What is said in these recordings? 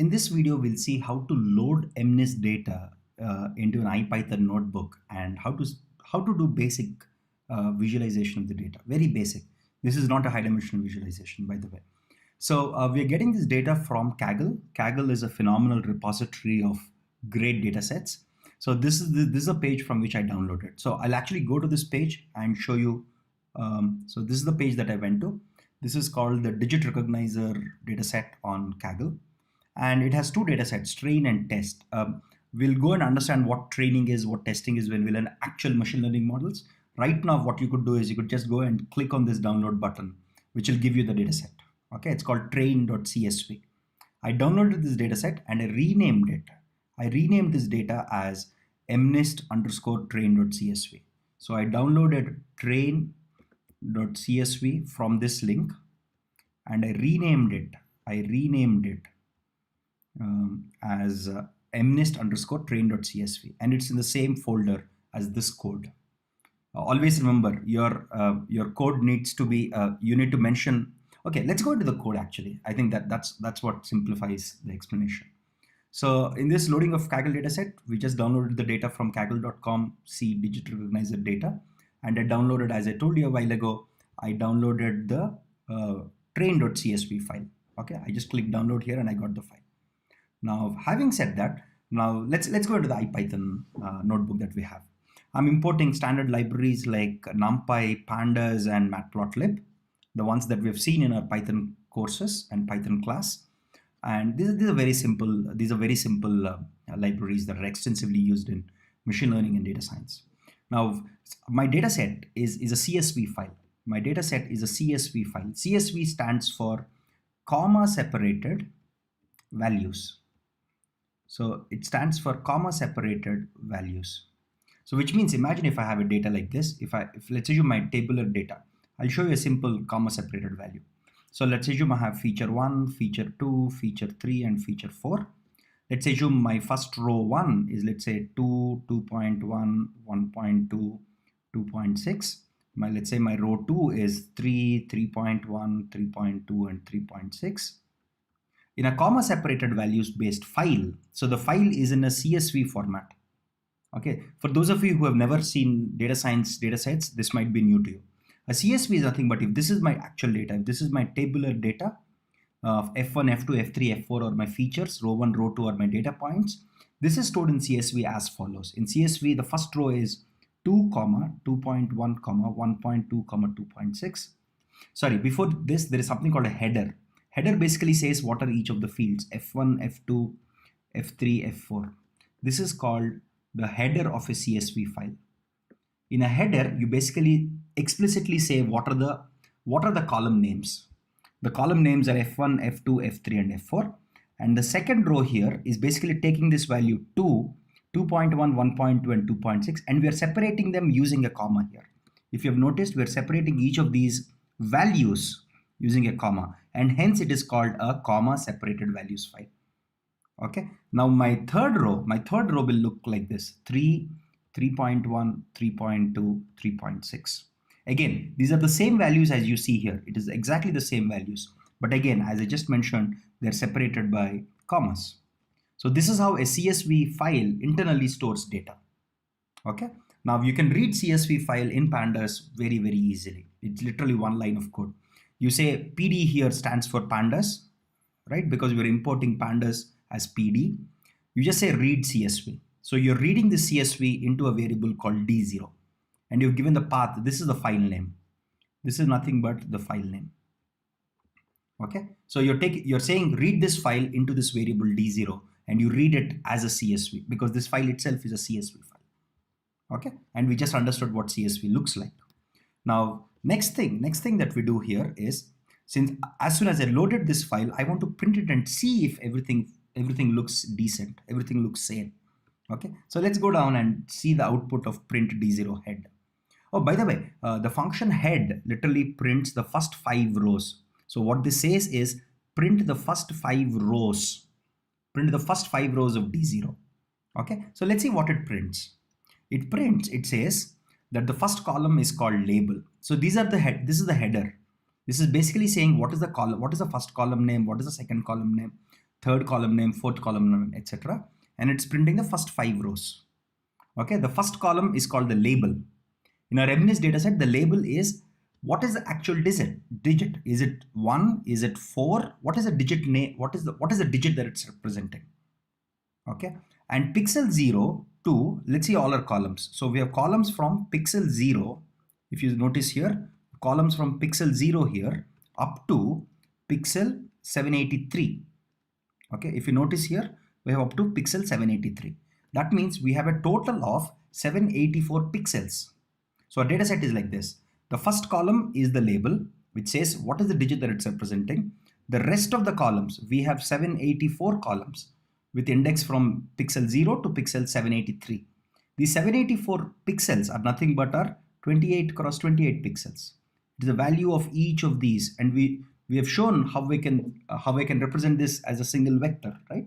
In this video, we'll see how to load MNIST data into an IPython notebook and how to do basic visualization of the data. Very basic. This is not a high-dimensional visualization, by the way. So we're getting this data from Kaggle. Kaggle is a phenomenal repository of great data sets. So this is a page from which I downloaded. So I'll actually go to this page and show you. So this is the page that I went to. This is called the Digit Recognizer dataset on Kaggle. And it has two data sets, train and test. We'll go and understand what training is, what testing is when we learn actual machine learning models. Right now, what you could do is you could just go and click on this download button, which will give you the data set. Okay, it's called train.csv. I downloaded this data set and I renamed it. I renamed this data as MNIST_train.csv. So I downloaded train.csv from this link and I renamed it. As MNIST_train.csv, and it's in the same folder as this code. Always remember your code needs to be you need to mention. Okay, let's go into the code. Actually, I think that's what simplifies the explanation. So in this loading of Kaggle dataset, we just downloaded the data from kaggle.com, see digit recognizer data, and I downloaded, as I told you a while ago, I downloaded the train.csv file. Okay, I just clicked download here and I got the file. Now, having said that, now let's go into the IPython notebook that we have. I'm importing standard libraries like NumPy, Pandas, and Matplotlib, the ones that we've seen in our Python courses and Python class. And these are very simple. These are very simple libraries that are extensively used in machine learning and data science. Now, my data set is a CSV file. My data set is a CSV file. CSV stands for comma separated values. So it stands for comma separated values. So which means, imagine if I have a data like this, if let's assume my tabular data, I'll show you a simple comma separated value. So let's assume I have feature 1, feature 2, feature 3, and feature 4. Let's assume my first row 1 is, let's say 2, 2.1, 1.2, 2.6. Let's say my row 2 is 3, 3.1, 3.2, and 3.6. In a comma separated values based file, so the file is in a CSV format. Okay, for those of you who have never seen data science data sets, this might be new to you. A CSV is nothing but if this is my actual data, if this is my tabular data of F1, F2, F3, F4 are my features, row 1, row 2 are my data points. This is stored in CSV as follows. In CSV, the first row is 2, 2.1, 1.2, 2.6. Sorry, before this, there is something called a header. Header basically says what are each of the fields, F1, F2, F3, F4. This is called the header of a CSV file. In a header, you basically explicitly say what are the column names. The column names are F1, F2, F3, and F4. And the second row here is basically taking this value 2, 2.1, 1.2, and 2.6, and we are separating them using a comma here. If you have noticed, we are separating each of these values using a comma, and hence it is called a comma separated values file. Okay, now my third row will look like this: 3, 3.1, 3.2, 3.6. Again, these are the same values as you see here. It is exactly the same values, but again, as I just mentioned, they're separated by commas. So this is how a CSV file internally stores data. Okay, now you can read CSV file in Pandas very, very easily. It's literally one line of code. You say PD here stands for Pandas, right? Because we're importing Pandas as PD. You just say read CSV. So you're reading the CSV into a variable called D0. And you've given the path. This is the file name. This is nothing but the file name. Okay. So you're saying read this file into this variable D0 and you read it as a CSV because this file itself is a CSV file. Okay. And we just understood what CSV looks like. Now, next thing that we do here is, since as soon as I loaded this file, I want to print it and see if everything looks decent, everything looks sane. Okay, so let's go down and see the output of print D0 head. Oh, by the way, the function head literally prints the first 5 rows. So what this says is print the first 5 rows. Print the first 5 rows of D0. Okay, so let's see what it prints. It says that the first column is called label. So these are the head. This is the header. This is basically saying what is the column, what is the first column name, what is the second column name, third column name, fourth column name, etc. And it's printing the first 5 rows. Okay, the first column is called the label. In our MNIST dataset, the label is what is the actual digit. Is it 1? Is it 4? What is the digit name? What is the digit that it's representing? Okay, and pixel 0 to, let's see all our columns. So we have columns from pixel 0. If you notice here, columns from pixel 0 here up to pixel 783. Okay, if you notice here, we have up to pixel 783. That means we have a total of 784 pixels. So our data set is like this. The first column is the label, which says what is the digit that it's representing. The rest of the columns, we have 784 columns with index from pixel 0 to pixel 783. These 784 pixels are nothing but our 28 cross 28 pixels. It is the value of each of these, and we have shown how I can represent this as a single vector, right?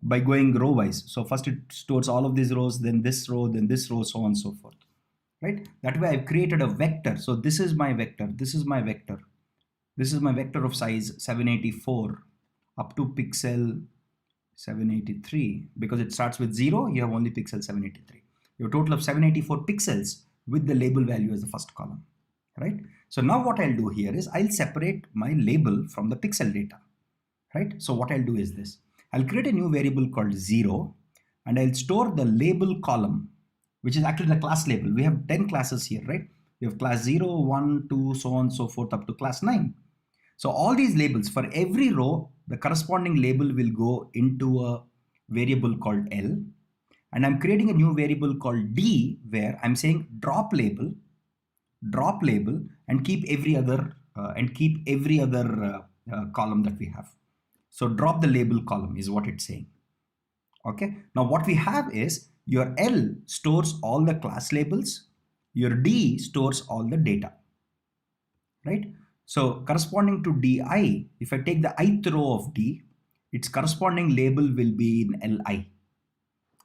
By going row wise. So first it stores all of these rows, then this row, so on and so forth, right? That way I've created a vector. So this is my vector, this is my vector, this is my vector of size 784 up to pixel 783. Because it starts with 0, you have only pixel 783. You have a total of 784 pixels with the label value as the first column, right? So now what I'll do here is I'll separate my label from the pixel data, right? So what I'll do is this. I'll create a new variable called 0, and I'll store the label column, which is actually the class label. We have 10 classes here, right? We have class 0, 1, 2, so on and so forth up to class 9. So all these labels, for every row, the corresponding label will go into a variable called L. And I'm creating a new variable called D, where I'm saying drop label, and keep every other column that we have. So drop the label column is what it's saying. Okay. Now what we have is your L stores all the class labels, your D stores all the data, right? So corresponding to DI, if I take the ith row of D, its corresponding label will be in LI.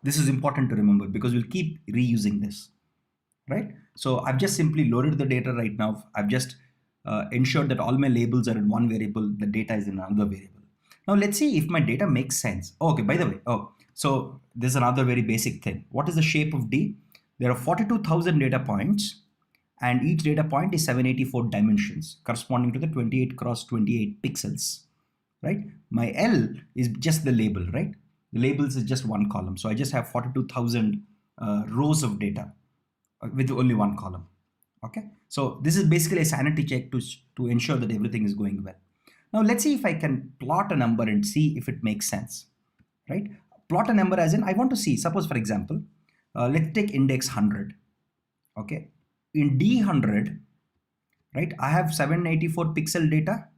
This is important to remember because we'll keep reusing this, right? So I've just simply loaded the data right now. I've just ensured that all my labels are in one variable, the data is in another variable. Now let's see if my data makes sense. Okay, by the way, so there's another very basic thing. What is the shape of D? There are 42,000 data points, and each data point is 784 dimensions corresponding to the 28 cross 28 pixels, right? My L is just the label, right? The labels is just one column. So I just have 42,000 rows of data with only one column. Okay. So this is basically a sanity check to ensure that everything is going well. Now let's see if I can plot a number and see if it makes sense, right? Plot a number as in I want to see, suppose for example, let's take index 100. Okay. In D100, right, I have 784 pixel data,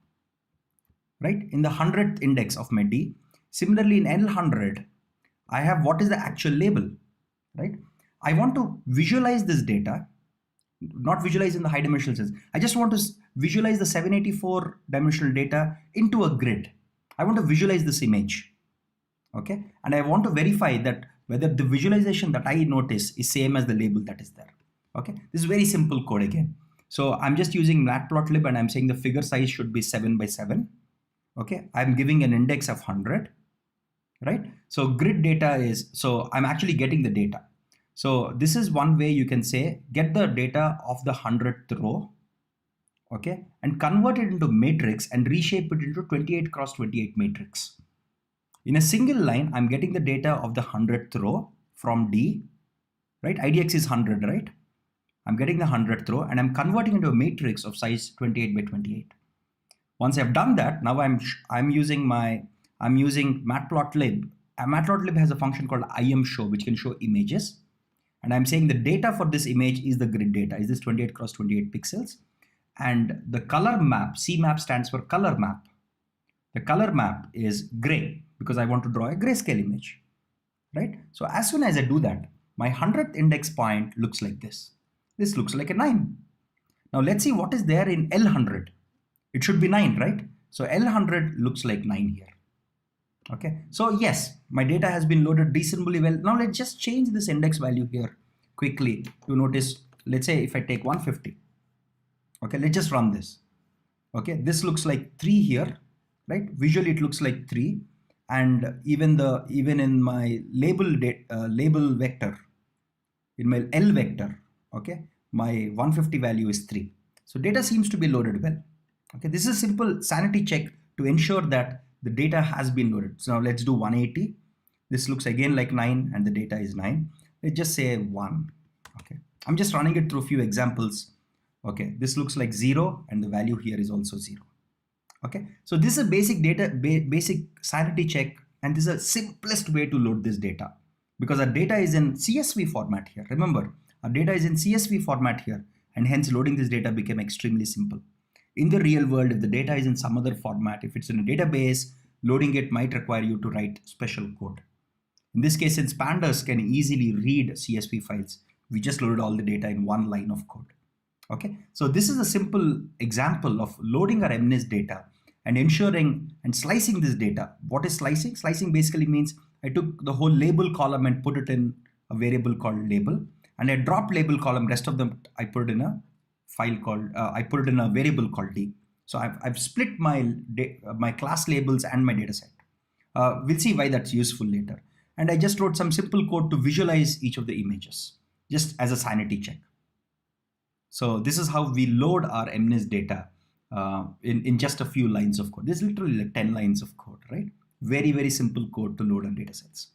right, in the 100th index of my D. Similarly in L100, I have what is the actual label, right? I want to visualize this data, not visualize in the high dimensional sense. I just want to visualize the 784 dimensional data into a grid. I want to visualize this image, okay? And I want to verify that whether the visualization that I notice is same as the label that is there, okay? This is very simple code again. So I'm just using matplotlib and I'm saying the figure size should be 7 by 7, okay? I'm giving an index of 100, right? So grid data is, so I'm actually getting the data. So this is one way you can say, get the data of the 100th row, okay, and convert it into matrix and reshape it into 28 cross 28 matrix. In a single line, I'm getting the data of the 100th row from D, right? IDX is 100, right? I'm getting the 100th row and I'm converting into a matrix of size 28 by 28. Once I've done that, now I'm using matplotlib. Matplotlib has a function called imshow, which can show images. And I'm saying the data for this image is the grid data, is this 28 cross 28 pixels. And the color map, CMap stands for color map. The color map is gray because I want to draw a grayscale image, right? So as soon as I do that, my 100th index point looks like this. This looks like a 9. Now let's see what is there in L100. It should be 9, right? So L100 looks like 9 here. Okay, so yes, my data has been loaded reasonably well. Now let's just change this index value here quickly to notice. Let's say if I take 150, okay, let's just run this. Okay, this looks like 3 here, right? Visually it looks like 3. And even in my label vector, in my L vector, okay, my 150 value is 3. So data seems to be loaded well. Okay, this is a simple sanity check to ensure that the data has been loaded. So now let's do 180. This looks again like 9 and the data is 9. Let's just say 1. Okay, I'm just running it through a few examples. Okay, this looks like 0 and the value here is also 0. Okay, so this is a basic basic sanity check, and this is the simplest way to load this data because our data is in CSV format here. Remember, our data is in CSV format here, and hence loading this data became extremely simple. In the real world, if the data is in some other format, if it's in a database, loading it might require you to write special code. In this case, since pandas can easily read CSV files, we just loaded all the data in one line of code. Okay, so this is a simple example of loading our MNIST data and ensuring and slicing this data. What is slicing? Slicing basically means I took the whole label column and put it in a variable called label, and I dropped label column. Rest of them I put it in a file called I put it in a variable called D. So I've split my class labels and my data set. We'll see why that's useful later. And I just wrote some simple code to visualize each of the images, just as a sanity check. So this is how we load our MNIST data in just a few lines of code. This is literally like 10 lines of code, right? Very, very simple code to load our data sets.